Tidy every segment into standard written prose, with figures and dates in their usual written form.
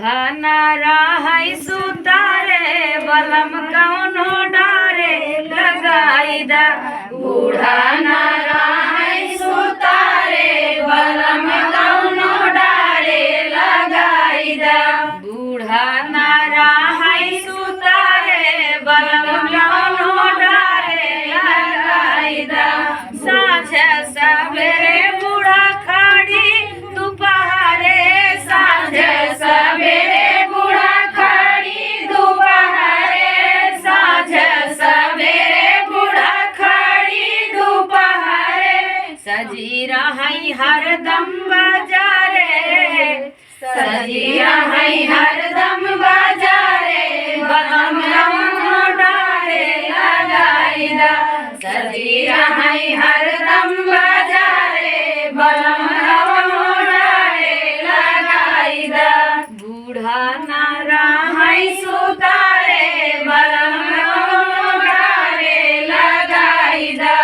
नारा है सुतारे बलम कौनो डारे लगाई दा। बूढ़ा नारा है सुतारे बलम कौनो डारे लगाई दा। बूढ़ा नारा है सुतारे बलम कौनो डारे लगाई दा। साँझ सवेरे बूढ़ा खाड़ी दोपहरे साँझ सवेरे बूढ़ा खड़ी दोपहरे साँझ सवेरे बूढ़ा खड़ी दोपहरे। सजी रही हरदम बाजारे सजी रही हरदम बाजारे बलम कौनो डारे लगाई दा। सजी रही हरदम बाजारे बलम कौनो डारे लगाई दा। बूढ़ा नारा है सुतारे बलम कौनो डारे लगाई दा।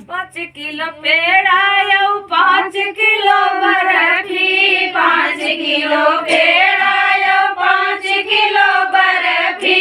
5 किलो पेड़ा यौ 5 किलो बर्फी 5 किलो पेड़ा यौ 5 किलो बर्फी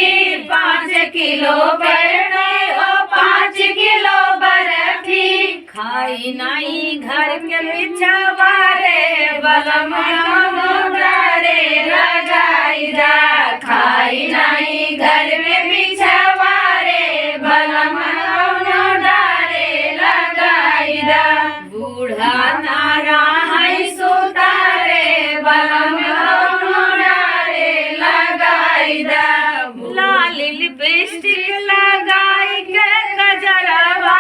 5 किलो पेड़ा यौ 5 किलो बर्फी। खाई नहीं घर के पिछवारे बलम कौनो डारे लगाई दा। खाई नहीं घर में पिछवारे बलम कौनो डारे लगाई दा। बूढ़ा नारा है सुतारे बलम कौनो डारे लगाई दा। लाली लिपस्टिक लगाई के गजरवा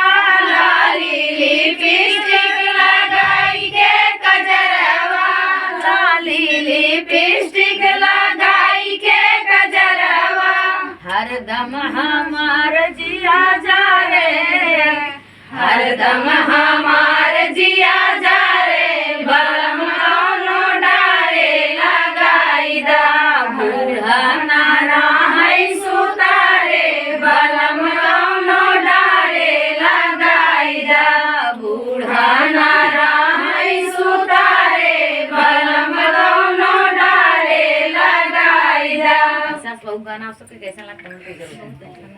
लाली लिपस्टिक लगाई के गजरवा लाली लिपस्टिक लगाई के गजरवा। हरदम हमार जिया जा रे हरदम हमार जिया जा रे बलम कौनो डारे लगाई दा। बूढ़ा नारा है सुतारे बलम कौनो डारे लगाई दा। बूढ़ा नारा है सुतारे बलम कौनो डारे लगाई दा। सास बहू गाना आप सबके कैसा लगता है?